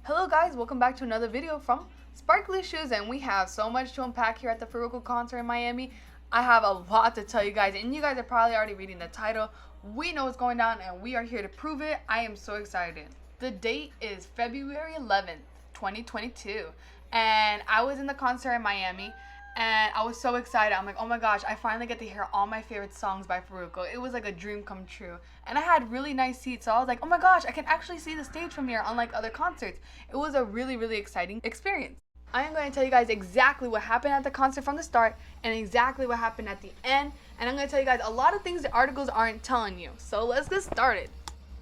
Hello guys, welcome back to another video from Sparkly Shoes, and we have so much to unpack here at the Farruko concert in Miami. I have a lot to tell you guys, and you guys are probably already reading the title. We know what's going down and we are here to prove it. I am so excited. The date is February 11th, 2022, and I was in the concert in Miami. And I was so excited. I'm like, oh my gosh, I finally get to hear all my favorite songs by Farruko. It was like a dream come true. And I had really nice seats. So I was like, oh my gosh, I can actually see the stage from here, unlike other concerts. It was a really, really exciting experience. I am going to tell you guys exactly what happened at the concert from the start and exactly what happened at the end. And I'm going to tell you guys a lot of things the articles aren't telling you. So let's get started.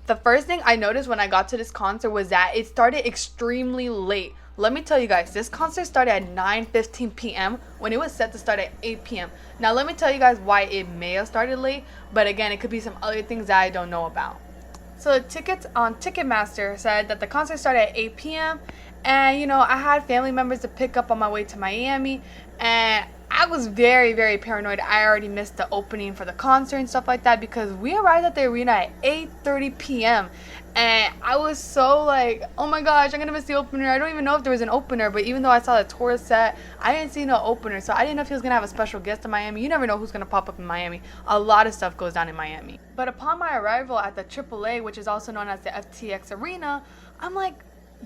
The first thing I noticed when I got to this concert was that it started extremely late. Let me tell you guys, this concert started at 9:15 p.m. when it was set to start at 8 p.m. Now let me tell you guys why it may have started late, but again, it could be some other things that I don't know about. So the tickets on Ticketmaster said that the concert started at 8 p.m. and I had family members to pick up on my way to Miami, and I was very, very paranoid. I already missed the opening for the concert and stuff like that because we arrived at the arena at 8:30 p.m. And I was so like, oh my gosh, I'm going to miss the opener. I don't even know if there was an opener, but even though I saw the tour set, I didn't see no opener. So I didn't know if he was going to have a special guest in Miami. You never know who's going to pop up in Miami. A lot of stuff goes down in Miami. But upon my arrival at the AAA, which is also known as the FTX Arena, I'm like,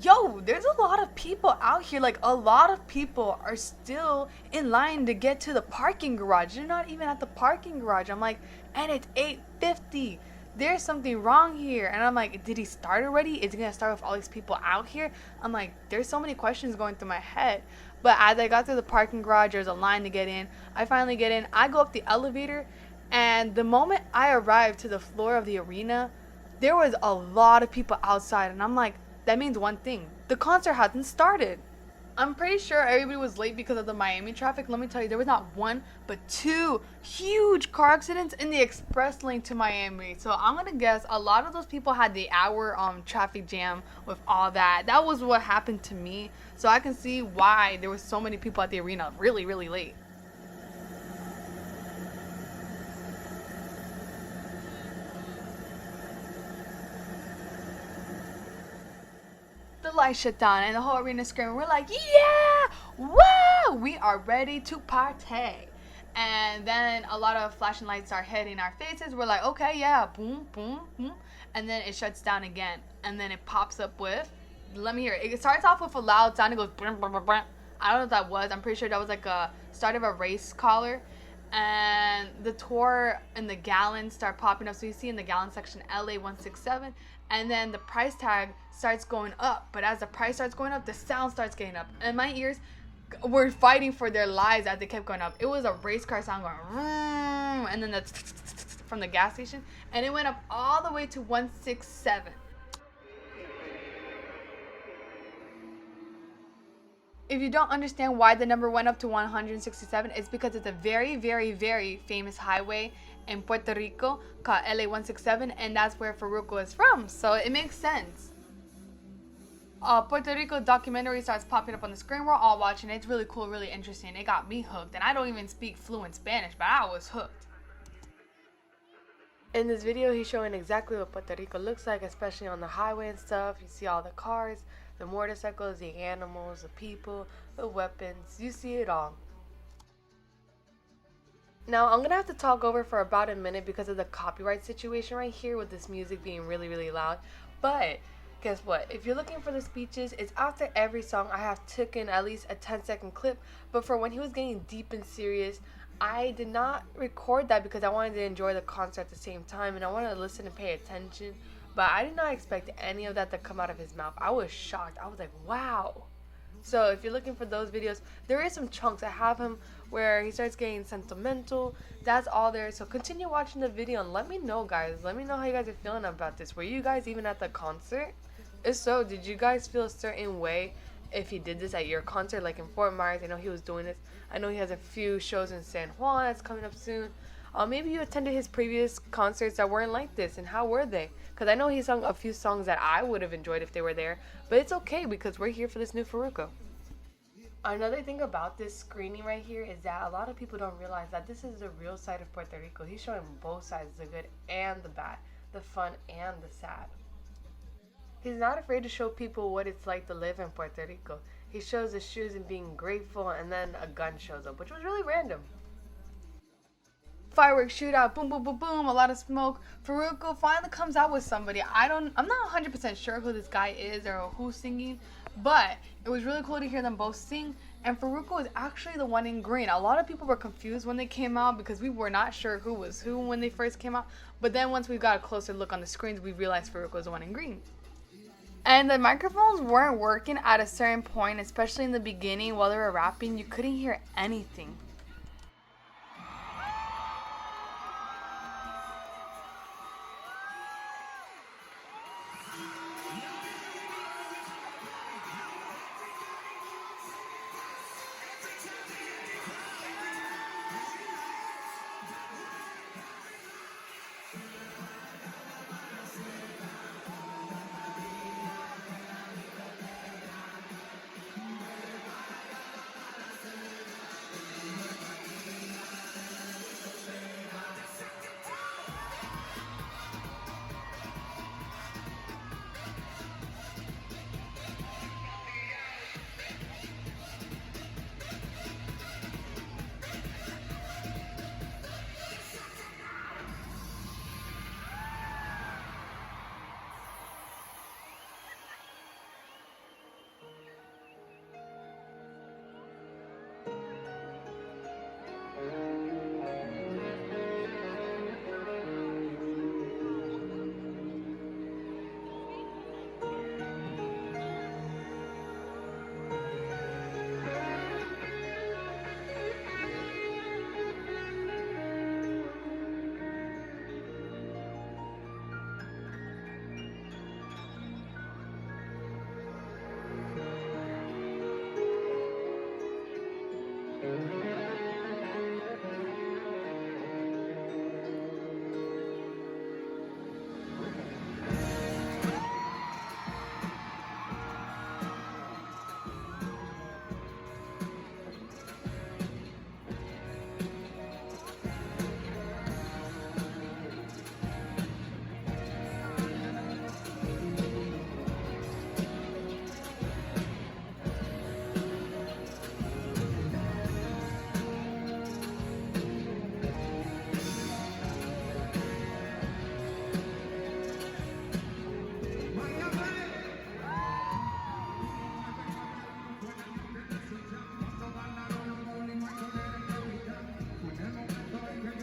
yo, there's a lot of people out here. Like, a lot of people are still in line to get to the parking garage. They're not even at the parking garage. I'm like, and it's 8:50. There's something wrong here. And I'm like, did he start already? Is he gonna start with all these people out here? I'm like, there's so many questions going through my head. But as I got through the parking garage, there's a line to get in. I finally get in. I go up the elevator, and the moment I arrived to the floor of the arena, there was a lot of people outside. And I'm like, that means one thing: the concert hasn't started. I'm pretty sure everybody was late because of the Miami traffic. Let me tell you, there was not one, but two huge car accidents in the express lane to Miami. So I'm going to guess a lot of those people had the hour traffic jam with all that. That was what happened to me. So I can see why there was so many people at the arena really, really late. The lights shut down and the whole arena screaming. We're like, yeah, wow, we are ready to party. And then a lot of flashing lights are hitting our faces. We're like, okay, yeah, boom, boom, boom. And then it shuts down again. And then it pops up with, let me hear it. It starts off with a loud sound. It goes, brum, brum, brum, brum. I don't know what that was. I'm pretty sure that was like a start of a race collar. And the tour and the gallons start popping up. So you see in the gallon section LA 167, and then the price tag starts going up. But as the price starts going up, the sound starts getting up, and my ears were fighting for their lives as they kept going up. It was a race car sound going vroom, and then the from the gas station, and it went up all the way to 167. If you don't understand why the number went up to 167, it's because it's a very, very, very famous highway in Puerto Rico called LA 167, and that's where Farruko is from, so it makes sense. Puerto Rico documentary starts popping up on the screen. We're all watching it. It's really cool, really interesting. It got me hooked, and I don't even speak fluent Spanish, but I was hooked. In this video, he's showing exactly what Puerto Rico looks like, especially on the highway and stuff. You see all the cars, the motorcycles, the animals, the people, the weapons. You see it all. Now, I'm going to have to talk over for about a minute because of the copyright situation right here with this music being really, really loud. But guess what? If you're looking for the speeches, it's after every song. I have taken at least a 10-second clip. But for when he was getting deep and serious, I did not record that because I wanted to enjoy the concert at the same time. And I wanted to listen and pay attention. But I did not expect any of that to come out of his mouth. I was shocked. I was like, wow. So if you're looking for those videos, there is some chunks. I have him where he starts getting sentimental. That's all there. So continue watching the video and let me know, guys. Let me know how you guys are feeling about this. Were you guys even at the concert? If so, did you guys feel a certain way if he did this at your concert, like in Fort Myers? I know he was doing this. I know he has a few shows in San Juan that's coming up soon. Maybe you attended his previous concerts that weren't like this, and how were they? Because I know he sung a few songs that I would have enjoyed if they were there, but it's okay because we're here for this new Farruko. Another thing about this screening right here is that a lot of people don't realize that this is the real side of Puerto Rico. He's showing both sides, the good and the bad, the fun and the sad. He's not afraid to show people what it's like to live in Puerto Rico. He shows his shoes and being grateful, and then a gun shows up, which was really random. Fireworks shootout, boom, boom, boom, boom, a lot of smoke. Farruko finally comes out with somebody. I'm not 100% sure who this guy is or who's singing, but it was really cool to hear them both sing. And Farruko is actually the one in green. A lot of people were confused when they came out because we were not sure who was who when they first came out. But then once we got a closer look on the screens, we realized Farruko was the one in green. And the microphones weren't working at a certain point, especially in the beginning while they were rapping. You couldn't hear anything.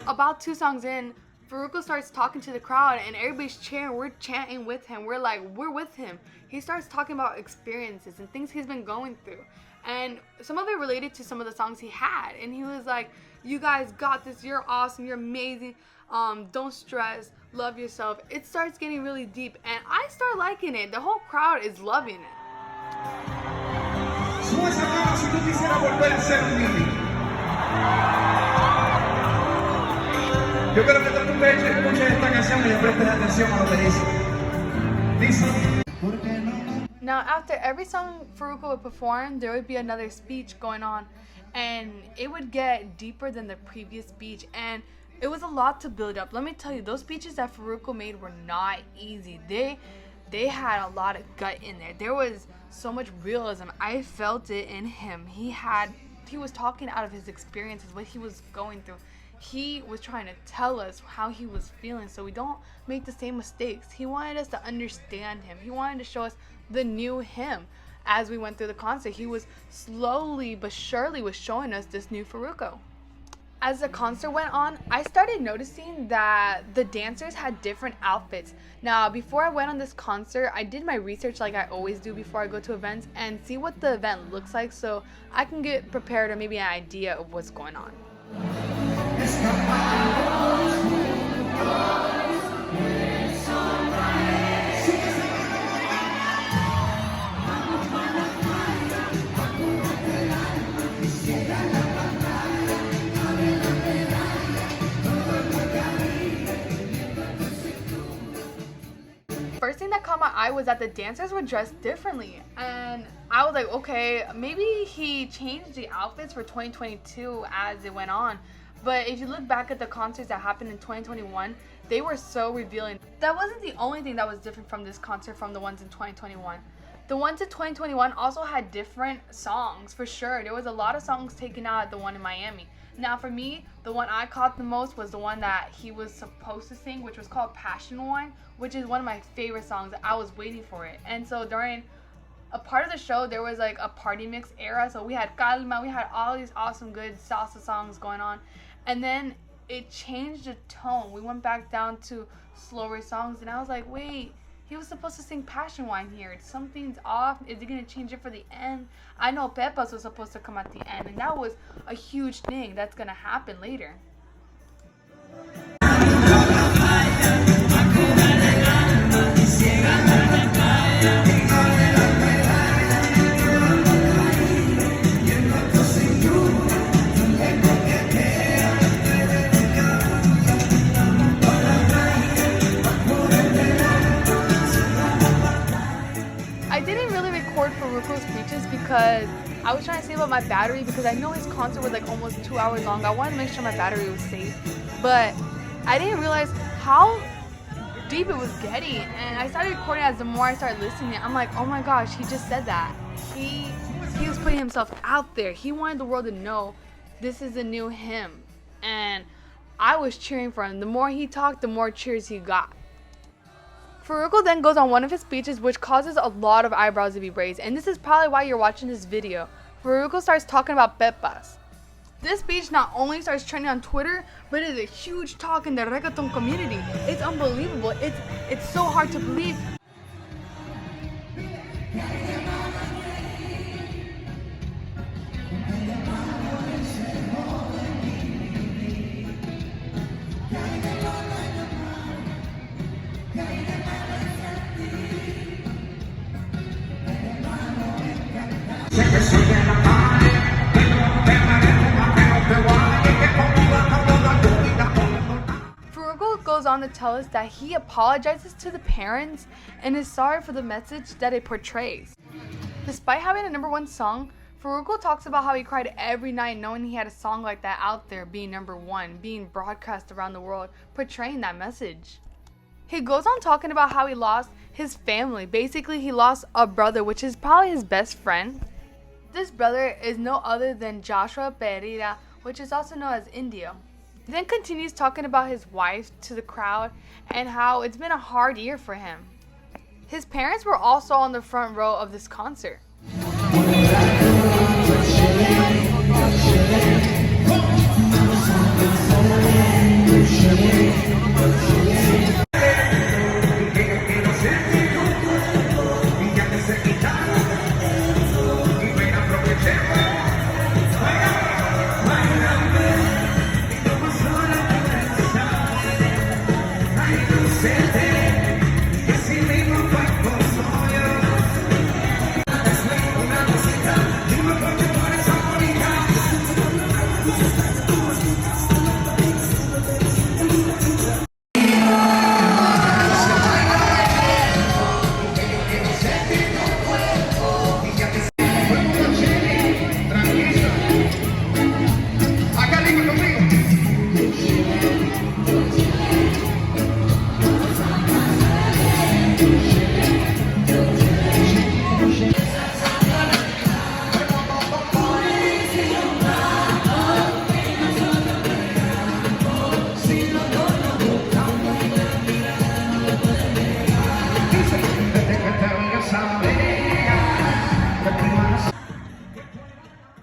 About 2 songs in, Farruko starts talking to the crowd and everybody's cheering. We're chanting with him. We're like, we're with him. He starts talking about experiences and things he's been going through. And some of it related to some of the songs he had. And he was like, you guys got this. You're awesome. You're amazing. Don't stress. Love yourself. It starts getting really deep. And I start liking it. The whole crowd is loving it. Yo quiero que tú escuches esta canción y le prestes atención a lo que dice. Dice. Now, after every song Farruko would perform, there would be another speech going on, and it would get deeper than the previous speech, and it was a lot to build up. Let me tell you, those speeches that Farruko made were not easy. They had a lot of gut in there. There was so much realism. I felt it in him. He was talking out of his experiences, what he was going through. He was trying to tell us how he was feeling so we don't make the same mistakes. He wanted us to understand him. He wanted to show us the new him. As we went through the concert, he was slowly but surely was showing us this new Farruko. As the concert went on, I started noticing that the dancers had different outfits. Now, before I went on this concert, I did my research like I always do before I go to events and see what the event looks like so I can get prepared or maybe an idea of what's going on. First thing that caught my eye was that the dancers were dressed differently, and I was like, okay, maybe he changed the outfits for 2022 as it went on. But if you look back at the concerts that happened in 2021, They were so revealing. That wasn't the only thing that was different from this concert from the ones in 2021. The ones in 2021 also had different songs, for sure. There was a lot of songs taken out at the one in Miami. Now for me, the one I caught the most was the one that he was supposed to sing, which was called Passion Wine, which is one of my favorite songs. I was waiting for it. And so during a part of the show, there was like a party mix era. So we had Calma, we had all these awesome good salsa songs going on. And then it changed the tone. We went back down to slower songs, and I was like, wait, he was supposed to sing Passion Wine here. Something's off. Is he going to change it for the end? I know Pepas was supposed to come at the end, and that was a huge thing that's going to happen later. I didn't really record Farruko's speeches because I was trying to save up my battery, because I know his concert was like almost 2 hours long. I wanted to make sure my battery was safe, but I didn't realize how deep it was getting, and I started recording as the more I started listening. I'm like, oh my gosh, he just said that. He was putting himself out there. He wanted the world to know this is the new him, and I was cheering for him. The more he talked, the more cheers he got. Farruko then goes on one of his speeches, which causes a lot of eyebrows to be raised, and this is probably why you're watching this video. Farruko starts talking about Pepas. This speech not only starts trending on Twitter, but it is a huge talk in the reggaeton community. It's unbelievable. It's so hard to believe. Farruko goes on to tell us that he apologizes to the parents and is sorry for the message that it portrays. Despite having a #1 song, Farruko talks about how he cried every night knowing he had a song like that out there being #1, being broadcast around the world, portraying that message. He goes on talking about how he lost his family. Basically, he lost a brother, which is probably his best friend. This brother is no other than Joshua Pereira, which is also known as Indio. He then continues talking about his wife to the crowd and how it's been a hard year for him. His parents were also on the front row of this concert.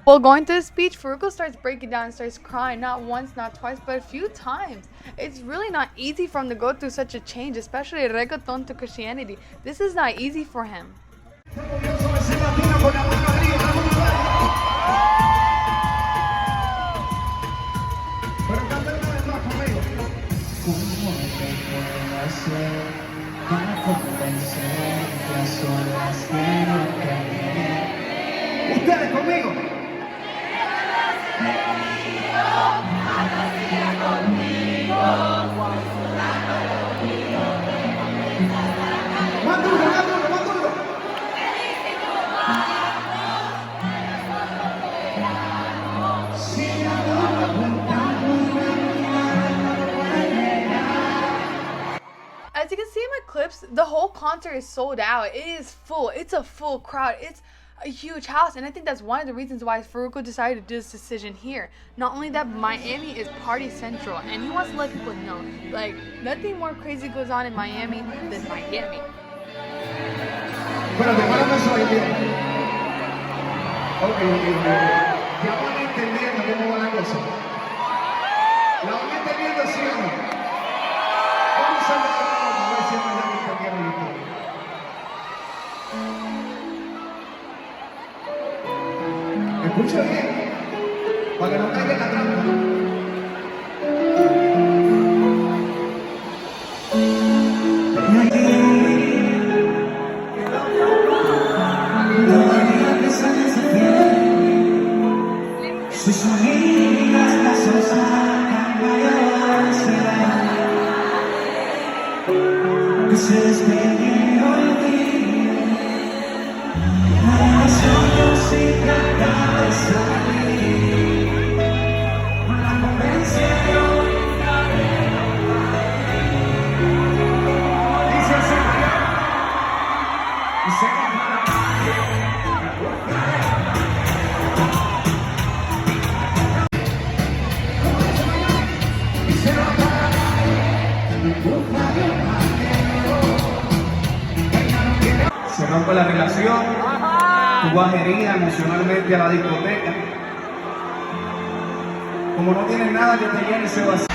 While going through the speech, Farruko starts breaking down and starts crying, not once, not twice, but a few times. It's really not easy for him to go through such a change, especially reggaeton to Christianity. This is not easy for him. Ustedes conmigo. Más duro, más duro, más duro. the whole concert is sold out. It is full. It's a full crowd. It's a huge house, and I think that's one of the reasons why Farruko decided to do this decision here. Not only that, Miami is party central, and he wants to let people know, like, nothing more crazy goes on in Miami than Miami. Bueno, te van a pasar ahí bien. Ok. Ya van entendiendo cómo va la cosa. ¿La van entendiendo, sí o no? Vamos a ver si es verdad que entendieron la historia. Escucha bien, para que no caiga en la trampa. Sus amigas las sacan a que se despegue hoy día. Yo sin tratar de salir, con la convención dice así, y se se rompe la relación, tu vas herida emocionalmente a la discoteca. Como no tienes nada que te llene ese vacío.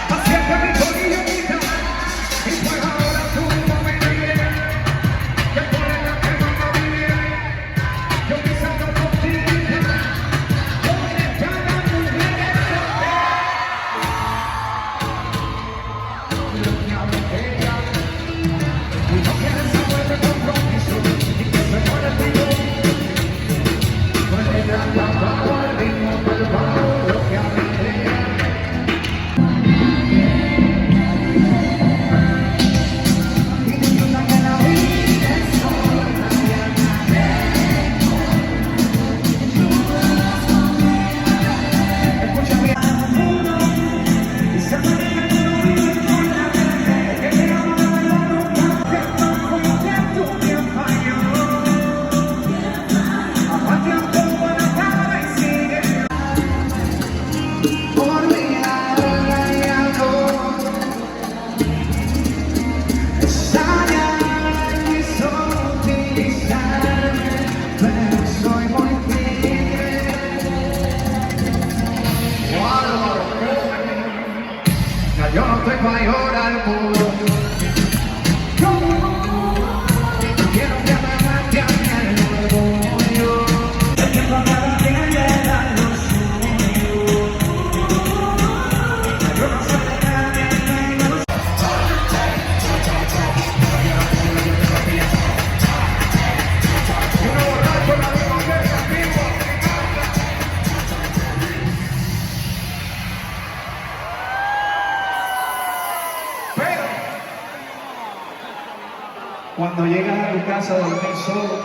Yo no estoy para llorar puro. Quiero que me mate a mi orgullo. El tiempo para que le da lo suyo. Yo no soy de nadie menos. Yo no borrar con la misma verga, vivo. Cuando llegas a tu casa a dormir solo,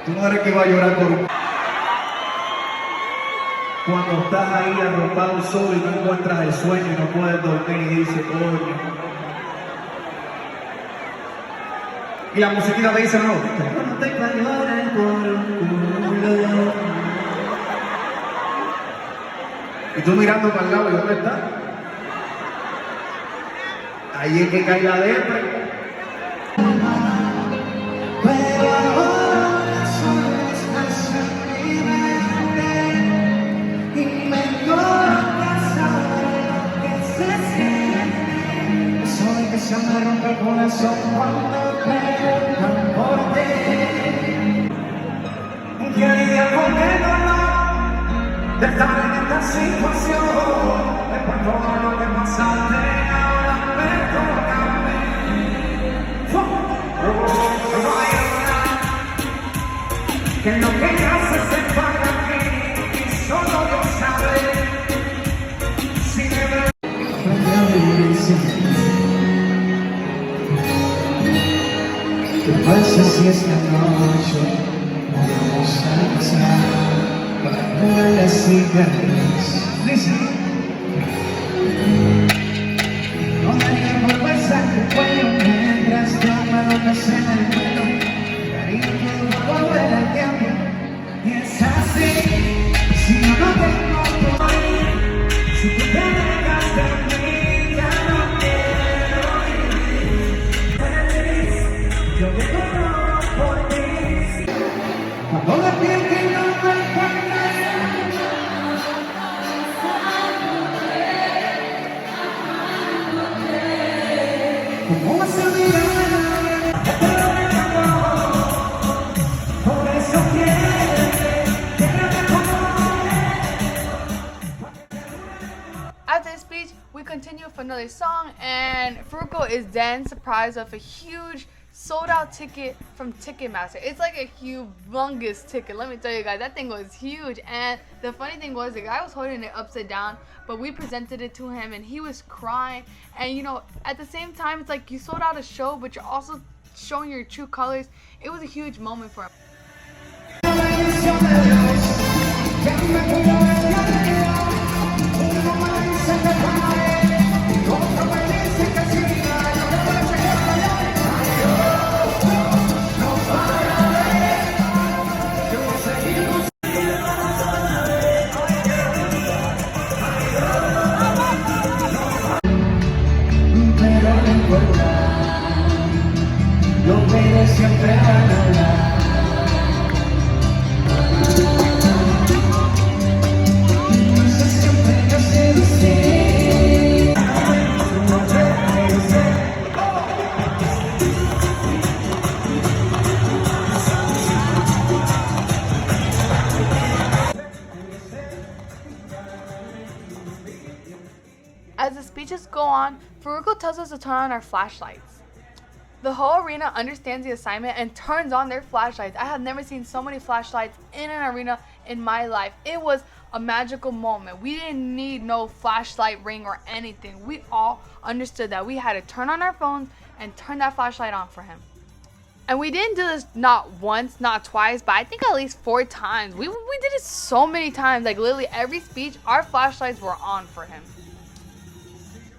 tú no eres que va a llorar por un... Cuando estás ahí arropado solo y no encuentras el sueño y no puedes dormir y dices, coño. Y la musiquita te dice, no, no te va a llorar por un culo. Y tú mirando para el lado, ¿y dónde estás? Ahí es que cae la depre. Pero ahora solo estás en mi mente y me toca saber lo que se siente. Eso de que se me rompe el corazón cuando preguntan por ti. Que lidiar con el dolor de estar en esta situación. Después todo lo que pasaste. Que lo que haces es para mí y solo Dios sabe si me ve. ¿Qué pasa si esta noche vamos a pasar para las cigarras? Listen. me se me olvidó, cariño quiero volver al tiempo. Y es así, si yo no tengo por ir, si tú te alejas de mí, ya no quiero vivir. Yo que corro por ti, cuando la piel que no me encuentras, ¿cómo vas a olvidar? Por eso After this speech, we continue with another song, and Farruko is then surprised with a huge sold-out ticket from Ticketmaster. It's like a humongous ticket. Let me tell you guys, that thing was huge. And the funny thing was, the guy was holding it upside down, but we presented it to him, and he was crying. And you know, at the same time, it's like you sold out a show, but you're also showing your true colors. It was a huge moment for him. Lo veré siempre valorar. Siempre yo sé decir. As the speeches go on, Farruko tells us to turn on our flashlights. The whole arena understands the assignment and turns on their flashlights. I have never seen so many flashlights in an arena in my life. It was a magical moment. We didn't need no flashlight ring or anything. We all understood that we had to turn on our phones and turn that flashlight on for him. And we didn't do this not once, not twice, but I think at least 4 times. We did it so many times. Like literally every speech, our flashlights were on for him.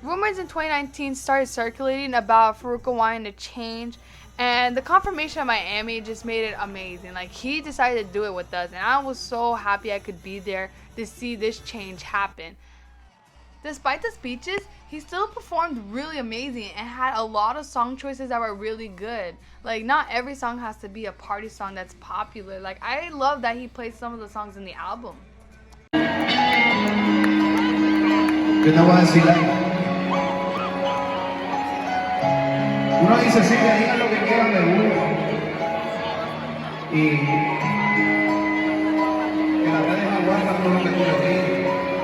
Rumors in 2019 started circulating about Farruko wanting to change, and the confirmation of Miami just made it amazing. Like, he decided to do it with us, and I was so happy I could be there to see this change happen. Despite the speeches, he still performed really amazing and had a lot of song choices that were really good. Like, not every song has to be a party song that's popular. Like, I love that he played some of the songs in the album. Yo te voy a decir algo. Uno dice, sí, que digan lo que quieran de uno. Y que las redes aguantan todo lo que tú le digas,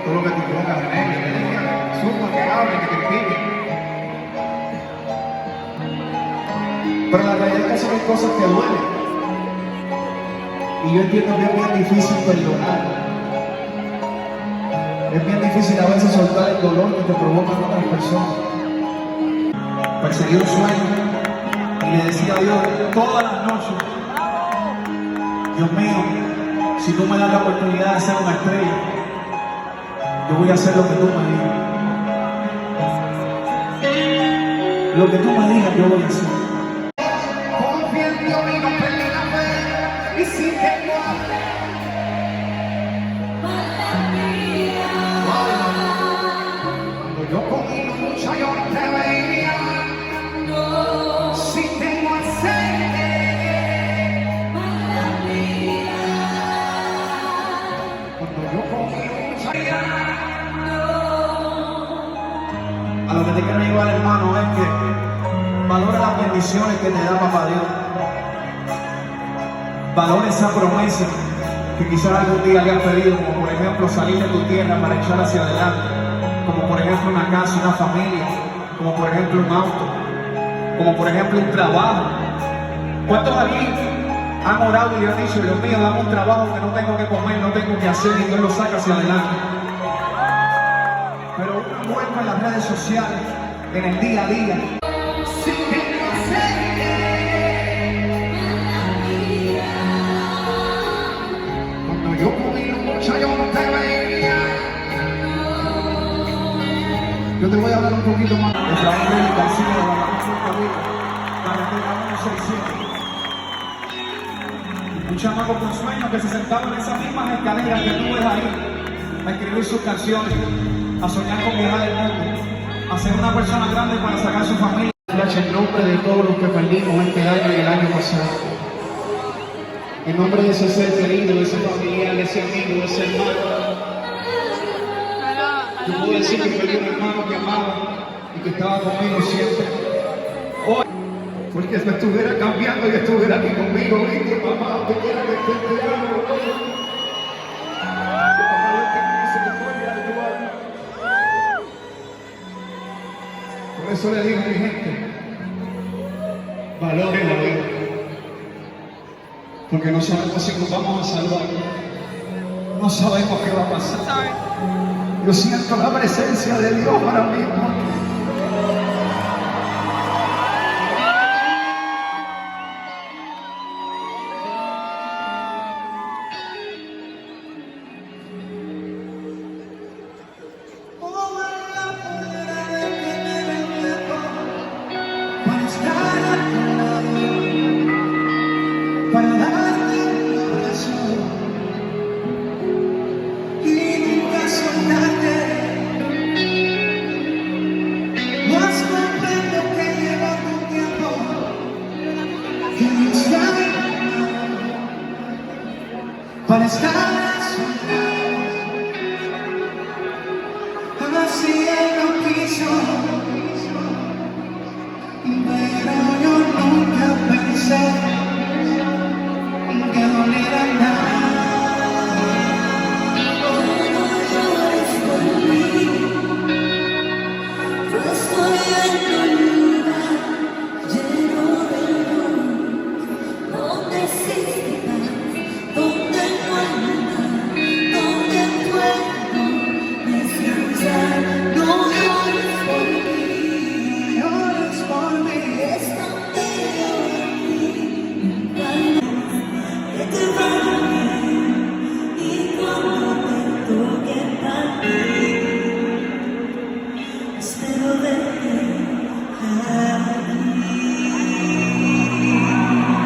todo lo que tú pongas en ellos, que digan, suman, que hablen, que critiquen. Pero la realidad es que son cosas que duelen. Y yo entiendo que es bien difícil perdonar. Es bien difícil a veces soltar el dolor que te provocan otras personas. Perseguí un sueño y le decía a Dios todas las noches: Dios mío, si tú me das la oportunidad de ser una estrella, yo voy a hacer lo que tú me digas. Lo que tú me digas, yo voy a hacer. Confía en Dios y no perdí la fe. Y si tengo cuando yo comí mucha, yo no te veía. Si tengo aceite, cuando yo comí mucha, a lo que te quiero llevar, hermano, es que valora las bendiciones que te da papá Dios. Valora esa promesa que quizás algún día le has pedido, como por ejemplo salir de tu tierra para echar hacia adelante, como por ejemplo una casa, una familia, como por ejemplo un auto, como por ejemplo un trabajo. ¿Cuántos aquí han orado y han dicho, Dios mío, dame un trabajo que no tengo que comer, no tengo que hacer, y Dios lo saca hacia adelante? Pero uno envuelto en las redes sociales, en el día a día. Cuando yo comí mucha, yo no te veía. Yo te voy a hablar un poquito más de la canción de la llegamos los 600. Un chamaco con sueños que se sentaba en esas mismas escaleras que tú ves ahí, a escribir sus canciones, a soñar con viajar el mundo, a ser una persona grande para sacar a su familia. En nombre de todos los que perdimos este año y el año pasado, en nombre de ese ser querido, de ese familiar, de ese amigo, de ese hermano, yo puedo decir que perdí un hermano que amaba y que estaba conmigo siempre. Hoy, porque me estuviera cambiando y estuviera aquí conmigo, ¿viste, mamá? Te quiero que esté cuidando. Por eso le digo a mi gente, valoren la vida, porque no sabemos si nos vamos a salvar, no sabemos qué va a pasar. Yo siento la presencia de Dios ahora mismo. Para darte mi corazón y nunca soltarte. Más comprendo que lleva tu tiempo, que no está para estar soñando. Así él lo quiso, pero yo nunca pensé que doliera nada. No llores por mí, yo estoy en un lugar lleno de luz, donde existe paz, donde no hay nada, donde puedo descansar. No llores por mí, Llores por mí. es donde yo que te vaya bien, y cuando te toque partir, espero verte ahí.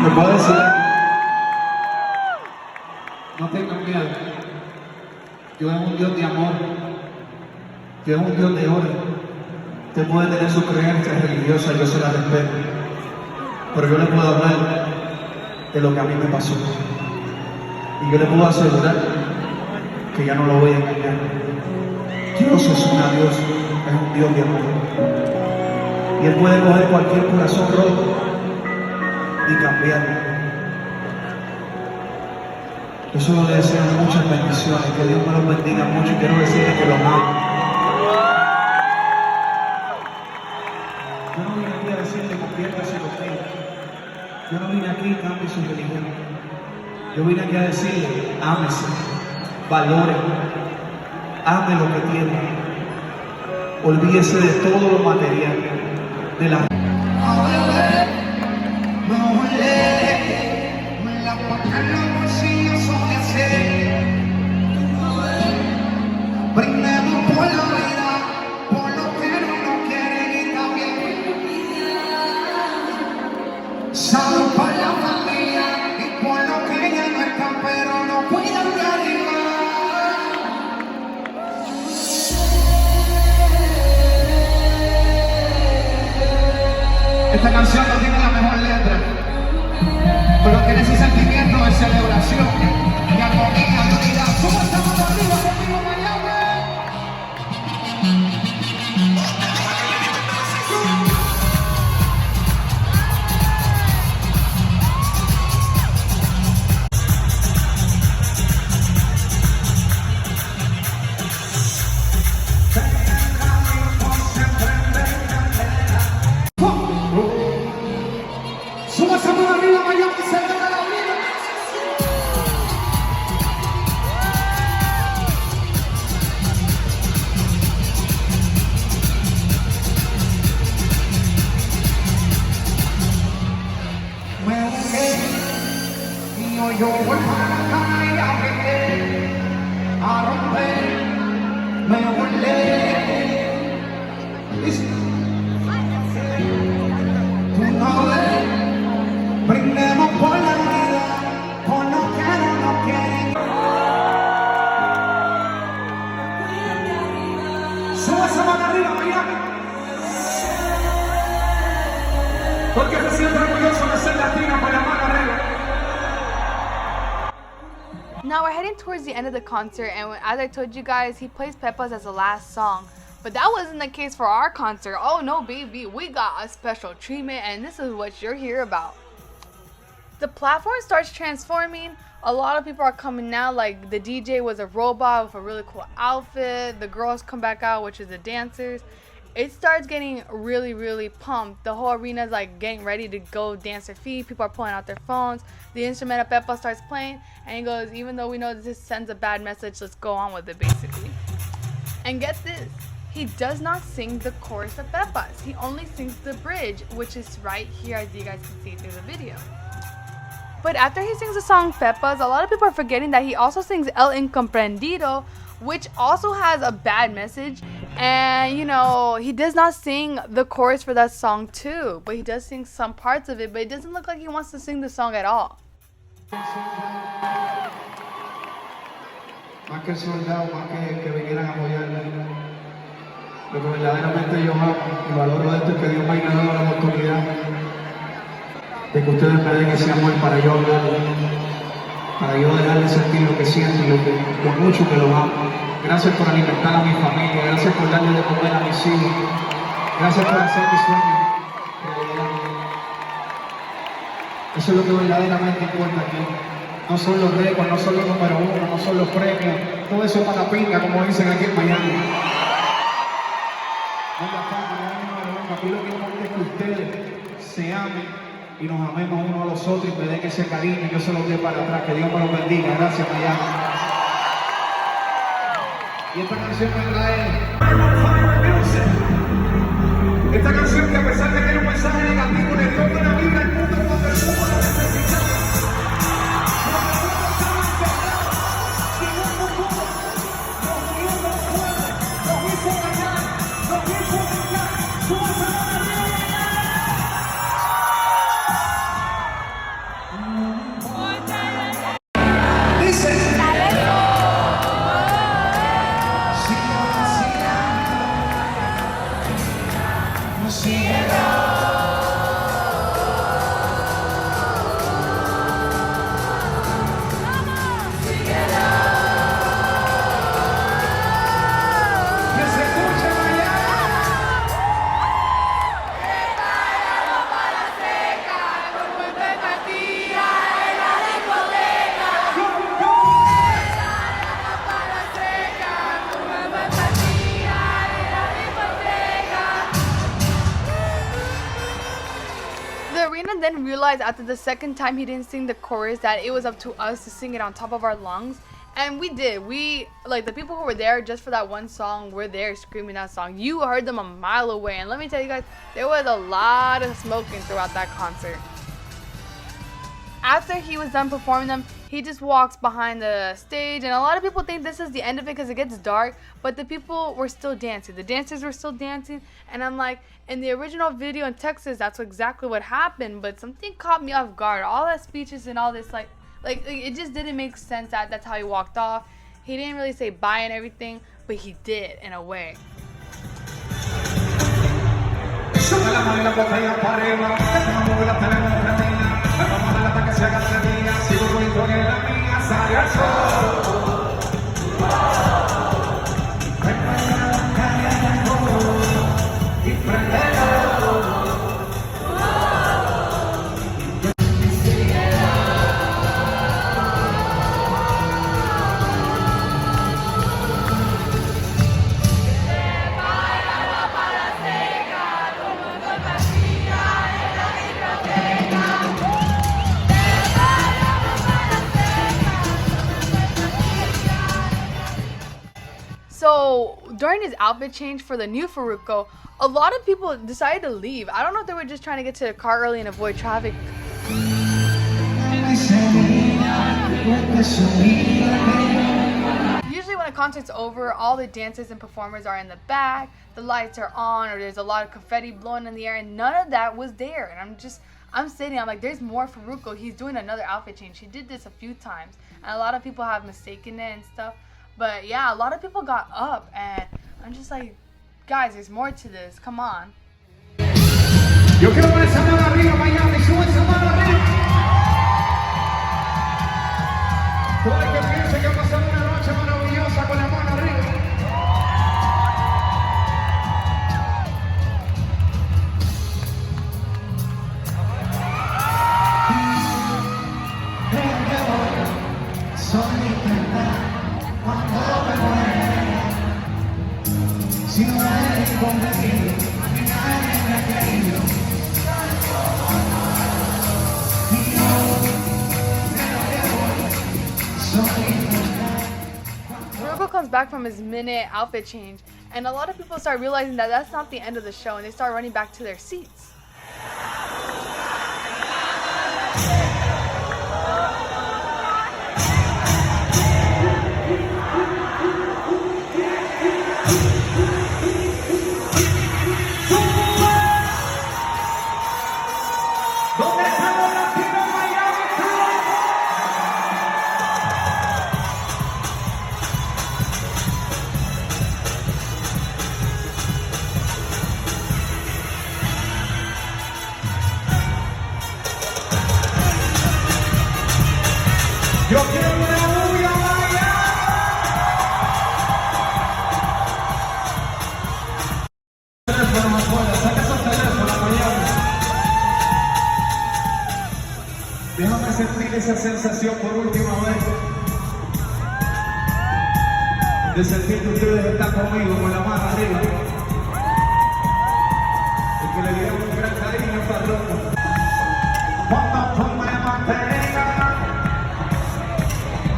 ¿Me puedo decir? No tengan miedo. Dios es un Dios de amor. Dios es un Dios de orden. Usted puede tener sus creencias religiosas, yo se las respeto. Pero yo le puedo hablar de lo que a mí me pasó. Y yo le puedo asegurar que ya no lo voy a engañar. Dios es un Dios, es un Dios de amor. Y Él puede coger cualquier corazón roto y cambiarlo. Yo solo le deseo muchas bendiciones, que Dios me los bendiga mucho y quiero decirle que los amo. Yo no vine aquí a decirle conviértase conmigo. Yo no vine aquí y cambie su religión. Yo vine aquí a decirle, ámese, valore, ame lo que tiene. Olvídese de todo lo material, de la... Brindemos por la vida, por lo que uno quiere y también salud para la familia y por lo que ya no están, pero no cuidan de arriba. Esta canción no tiene la mejor letra, pero tiene ese sentimiento de celebración y armonía de unidad. ¿Cómo estamos arriba conmigo, Miami? Suma esa mano arriba, Miami, se gana la vida. Me busqué y hoy yo voy para la calle a vender, a romper, me burlé. Tú no ves heading towards the end of the concert, and as I told you guys, he plays Pepas as the last song. But that wasn't the case for our concert. Oh no, baby, we got a special treatment, and this is what you're here about. The platform starts transforming. A lot of people are coming out, like the DJ was a robot with a really cool outfit. The girls come back out, which is the dancers. It starts getting really, really pumped. The whole arena is like getting ready to go dance their feet. People are pulling out their phones. The instrumental Pepa starts playing, and he goes, even though we know this sends a bad message, let's go on with it, basically. And get this, he does not sing the chorus of Pepas. He only sings the bridge, which is right here, as you guys can see through the video. But after he sings the song Pepas, a lot of people are forgetting that he also sings El Incomprendido, which also has a bad message. And you know, he does not sing the chorus for that song too, but he does sing some parts of it, but it doesn't look like he wants to sing the song at all. Más que soldado, más que vinieran a apoyarme. Lo que verdaderamente yo amo y valoro de esto es que Dios me haya dado la oportunidad de que ustedes me den ese amor para yo hablarle, para yo dejarle sentir lo que siento y lo mucho que lo amo. Gracias por alimentar a mi familia, gracias por darle de comer a mis hijos, gracias por hacer mi sueño realidad. Eso es lo que verdaderamente importa aquí. No son los récords, no son los número uno, no son los premios, todo eso es para la pinga, como dicen aquí en Miami. No es la fama, no es el número uno. Aquí lo que importa es que ustedes se amen y nos amemos unos a los otros y me den ese cariño y yo se los dé para atrás. Que Dios me los bendiga. Gracias, Miami. Y esta canción me trae esta canción que a pesar de que tiene un mensaje negativo le dio buena vida al mundo cuando el mundo lo necesitaba. Then realized after the second time he didn't sing the chorus that it was up to us to sing it on top of our lungs, and we did. We, like, the people who were there just for that one song were there screaming that song. You heard them a mile away, and let me tell you guys, there was a lot of smoking throughout that concert. After he was done performing them, he just walks behind the stage, and a lot of people think this is the end of it because it gets dark, but the people were still dancing. The dancers were still dancing, and I'm like, in the original video in Texas, that's exactly what happened, but something caught me off guard. All that speeches and all this, like it just didn't make sense that that's how he walked off. He didn't really say bye and everything, but he did in a way. So during his outfit change for the new Farruko, a lot of people decided to leave. I don't know if they were just trying to get to the car early and avoid traffic. Usually when a concert's over, all the dancers and performers are in the back, the lights are on, or there's a lot of confetti blowing in the air, and none of that was there. And I'm sitting, I'm like, there's more Farruko. He's doing another outfit change. He did this a few times, and a lot of people have mistaken it and stuff. But yeah, a lot of people got up, and I'm just like, guys, there's more to this. Come on. Yo quiero ver esa mano arriba, Miami, sube esa mano arriba. Todo el que piense que soy libertad cuando me muera. Si no eres conmigo, a mí nadie me ha creído. Y yo me lo llevo, soy libertad. Farruko comes back from his minute outfit change, and a lot of people start realizing that that's not the end of the show, and they start running back to their seats. ¿Dónde están los latinos en Miami? Yo quiero una bulla, Miami. Teléfono afuera, saca esos teléfonos, Miami. Déjame sentir esa sensación por última vez. De sentir que ustedes están conmigo con la mano arriba. Y que le dieron un gran cariño a Farruko. Cuando tú me mantengas,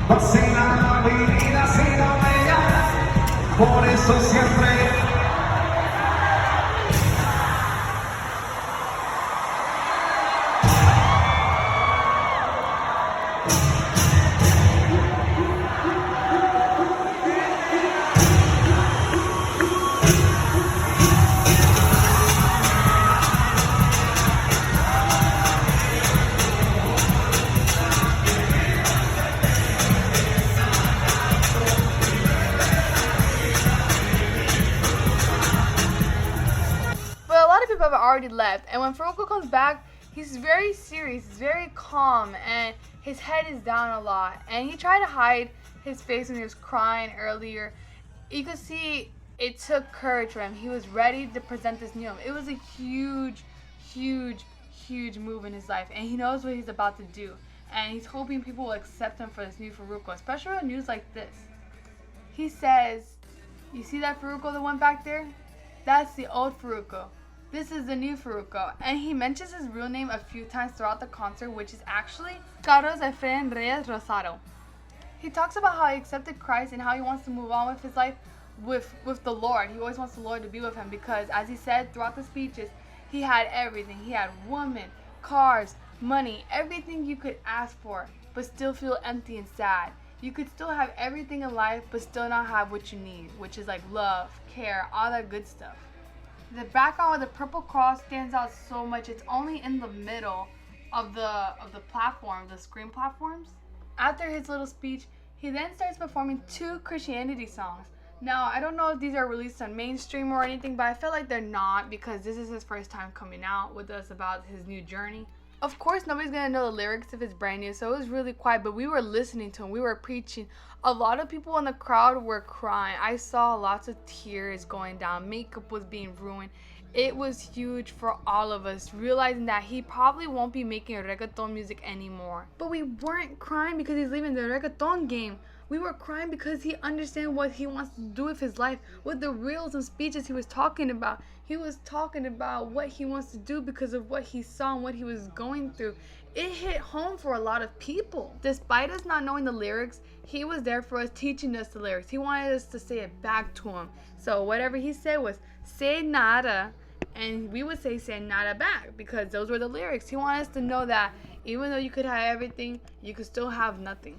vacila la vida si no me llamas. Por eso siempre. Have already left, and when Farruko comes back, he's very serious, he's very calm, and his head is down a lot, and he tried to hide his face when he was crying earlier. You could see it took courage for him. He was ready to present this new album. It was a huge move in his life, and he knows what he's about to do, and he's hoping people will accept him for this new Farruko, especially with news like this. He says, you see that Farruko, the one back there? That's the old Farruko. This is the new Farruko, and he mentions his real name a few times throughout the concert, which is actually Carlos Efrain Reyes Rosado. He talks about how he accepted Christ and how he wants to move on with his life with the Lord. He always wants the Lord to be with him because, as he said throughout the speeches, he had everything. He had women, cars, money, everything you could ask for, but still feel empty and sad. You could still have everything in life, but still not have what you need, which is like love, care, all that good stuff. The background with the purple cross stands out so much. It's only in the middle of the platform, the screen platforms. After his little speech, he then starts performing 2 Christianity songs. Now, I don't know if these are released on mainstream or anything, but I feel like they're not because this is his first time coming out with us about his new journey. Of course, nobody's gonna know the lyrics if it's brand new, so it was really quiet, but we were listening to him, we were preaching. A lot of people in the crowd were crying. I saw lots of tears going down. Makeup was being ruined. It was huge for all of us, realizing that he probably won't be making reggaeton music anymore. But we weren't crying because he's leaving the reggaeton game. We were crying because he understands what he wants to do with his life, with the reels and speeches he was talking about. He was talking about what he wants to do because of what he saw and what he was going through. It hit home for a lot of people. Despite us not knowing the lyrics, he was there for us, teaching us the lyrics. He wanted us to say it back to him. So whatever he said was, say nada, and we would say nada back because those were the lyrics. He wanted us to know that even though you could have everything, you could still have nothing.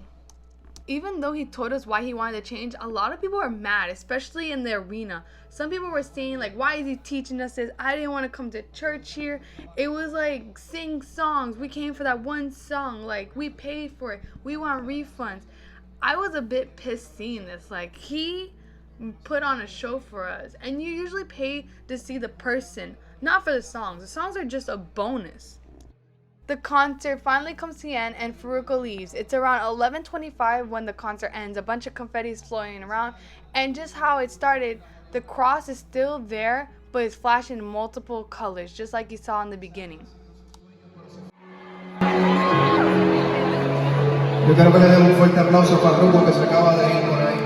Even though he told us why he wanted to change, a lot of people were mad, especially in the arena. Some people were saying, like, why is he teaching us this? I didn't want to come to church here. It was like, sing songs. We came for that one song. Like, we paid for it. We want refunds. I was a bit pissed seeing this. Like, he put on a show for us. And you usually pay to see the person, not for the songs. The songs are just a bonus. The concert finally comes to the end and Farruko leaves. It's around 11:25 when the concert ends. A bunch of confetti is floating around, and just how it started, the cross is still there, but it's flashing multiple colors, just like you saw in the beginning. Yo quiero que le den un fuerte aplauso a Farruko que se acaba de ir por ahí.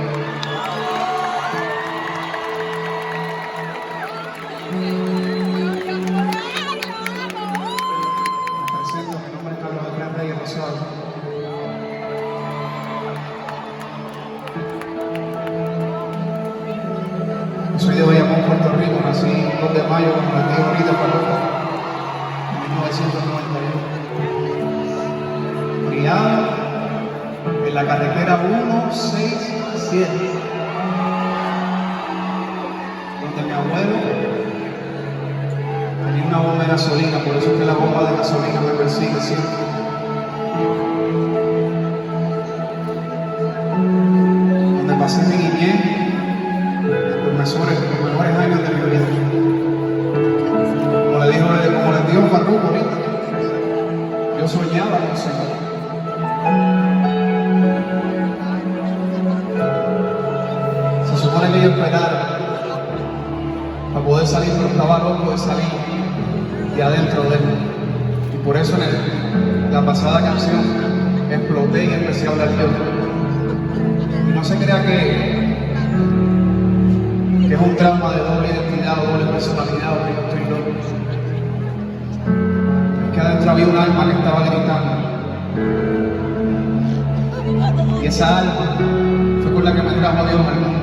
Me presento, mi nombre es Carlos Adrián Reyes Rosado. Soy de Bayamón, Puerto Rico, nací el 2 de mayo, como les digo ahorita, Farruko, en 1991. Criado en la carretera 167, donde mi abuelo tenía una bomba de gasolina, por eso es que la bomba de gasolina me persigue siempre. Donde pasé mi niñez, los mejores años de mi vida. Como les dijo Farruko ahorita, yo soñaba con Señor. Se supone que yo esperara para poder salir, pero estaba loco de salir de adentro de él. Y por eso en la pasada canción exploté y empecé a hablar de Dios. Y no se crea que es un trauma de doble identidad o doble personalidad o que yo estoy loco. Es que adentro había un alma que estaba gritando. Y esa alma fue con la que me trajo Dios al mundo.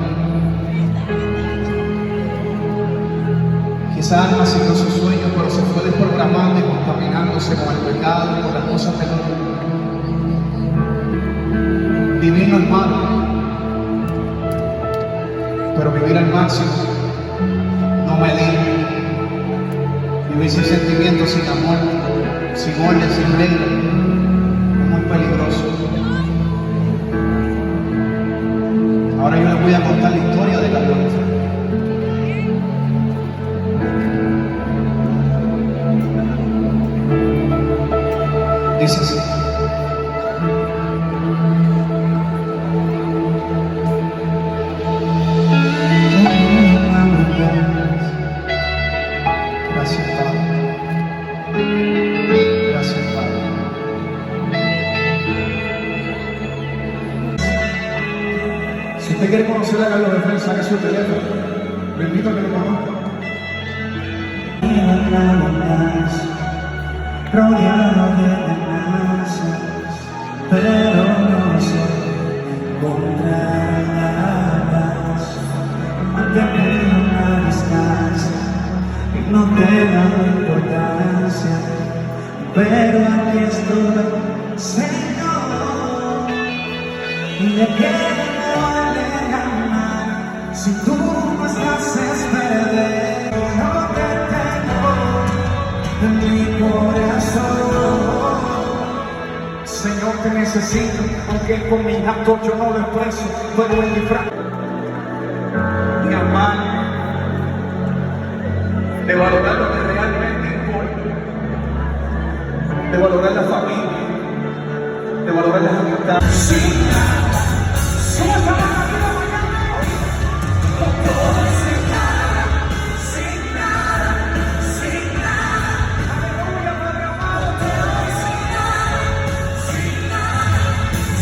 Y esa alma siguió su sueño, pero se fue desprogramando y contaminándose con el pecado y con las cosas del mundo. Vivir no es malo, pero vivir al máximo no me libre. Vivir sin sentimientos, sin amor, sin orden, sin regla, es muy peligroso. Ahora yo les voy a contar la historia de Carlos. Dice así. Gracias, Padre. Gracias, Padre. Si usted quiere conocer a Carlos Efraín, saque su teléfono. Lo invito a que lo conozca. Rodeado de amenazas, pero no sé encontrarlas. Mantener una distancia que no te da importancia, pero aquí estoy, Señor. ¿Y de qué me vale ganar si tú no estás esperando? No te tengo en mi corazón. Señor, te necesito, aunque con mis actos yo no desprecio, pero en mi amar, de valorar lo que realmente importa, de valorar la familia, de valorar las amistades. Sin nada, sin nada, con todo sin nada, sin nada, sin nada, aleluya, Padre amado, con todo sin nada, sin nada,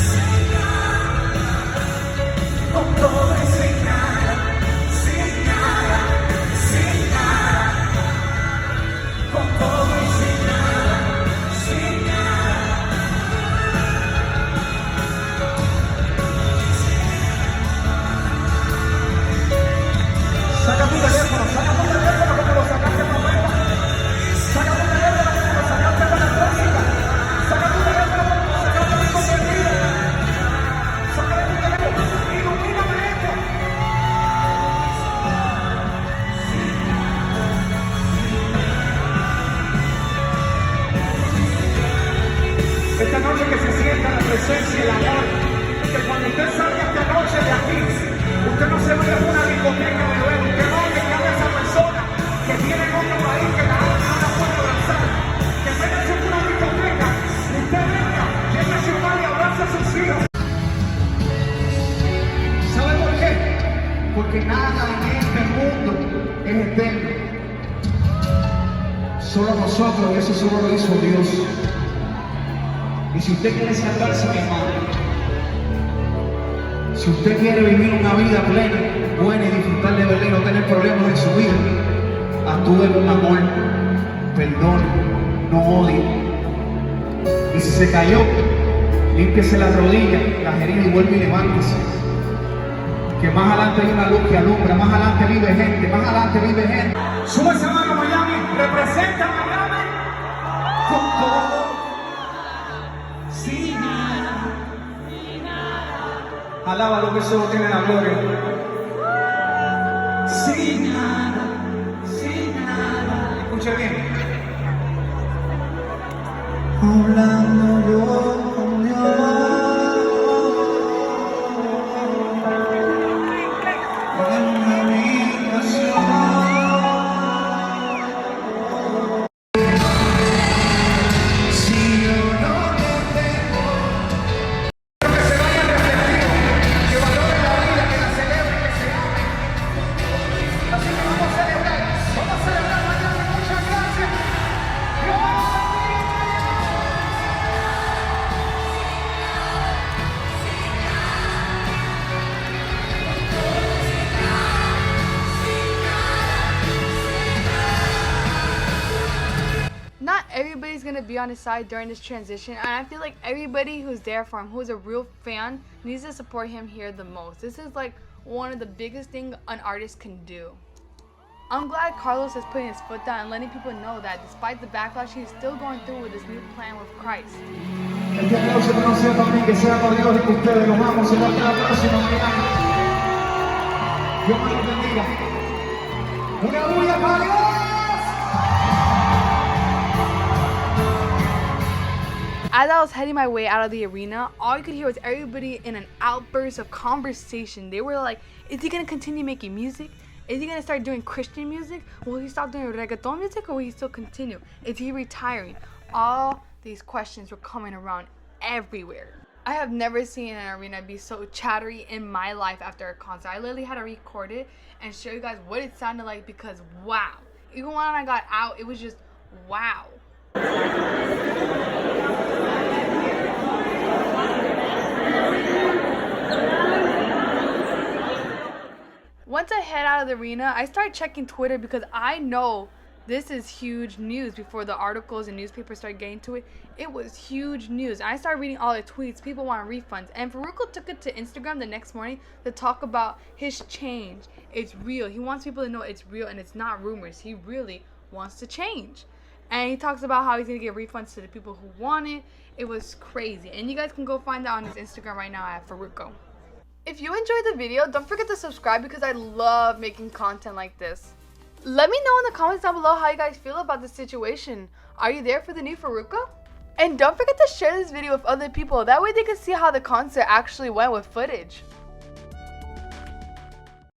sin nada, con todo sin nada, sin nada, sin nada, con todo y sin nada, sin nada. Saca tu teléfono como lo sacaste con Pepas. Saca tu teléfono como lo sacaste con la clásica. Saca tu teléfono como lo sacaste con Confetti. Saca tu teléfono, ilumíname esto. Esta noche que se sienta la presencia y el amor, que cuando usted salga esta noche de aquí, usted no se vaya a una discoteca de ver, usted no le llame a esa persona que tiene en otro país que la otra no la puede abrazar, que venga a una discoteca, usted venga, lleve a su madre y abraza a sus hijos. ¿Sabe por qué? Porque nada en este mundo es eterno. Solo nosotros, y eso solo lo hizo Dios. Y si usted quiere salvarse, mi hermano, si usted quiere vivir una vida plena, buena y disfrutar de verdad y no tener problemas en su vida, actúe con amor, perdone, no odie. Y si se cayó, límpiese las rodillas, las heridas y vuelve y levántese. Que más adelante hay una luz que alumbra, más adelante vive gente, más adelante vive gente. Sube esa mano a Miami, representa a Miami con todo, sin nada. Alaba lo que solo tiene la gloria. Sin nada, sin nada. Escuche bien. Hablando yo con Dios. Not everybody's gonna be on his side during this transition, and I feel like everybody who's there for him, who's a real fan, needs to support him here the most. This is like one of the biggest things an artist can do. I'm glad Carlos is putting his foot down and letting people know that despite the backlash, he's still going through with this new plan with Christ. El que no sea para mí, que sea para Dios y que ustedes los amo. Se va hasta la próxima mañana. Dios me los bendiga. Una bulla para Dios. As I was heading my way out of the arena, all you could hear was everybody in an outburst of conversation. They were like, is he gonna continue making music? Is he gonna start doing Christian music? Will he stop doing reggaeton music, or will he still continue? Is he retiring? All these questions were coming around everywhere. I have never seen an arena be so chattery in my life after a concert. I literally had to record it and show you guys what it sounded like because wow. Even when I got out, it was just wow. Once I head out of the arena, I start checking Twitter because I know this is huge news. Before the articles and newspapers started getting to it, it was huge news. I started reading all the tweets. People want refunds. And Farruko took it to Instagram the next morning to talk about his change. It's real. He wants people to know it's real and it's not rumors. He really wants to change. And he talks about how he's going to give refunds to the people who want it. It was crazy. And you guys can go find that on his Instagram right now at Farruko. If you enjoyed the video, don't forget to subscribe because I love making content like this. Let me know in the comments down below how you guys feel about this situation. Are you there for the new Farruko? And don't forget to share this video with other people. That way they can see how the concert actually went with footage.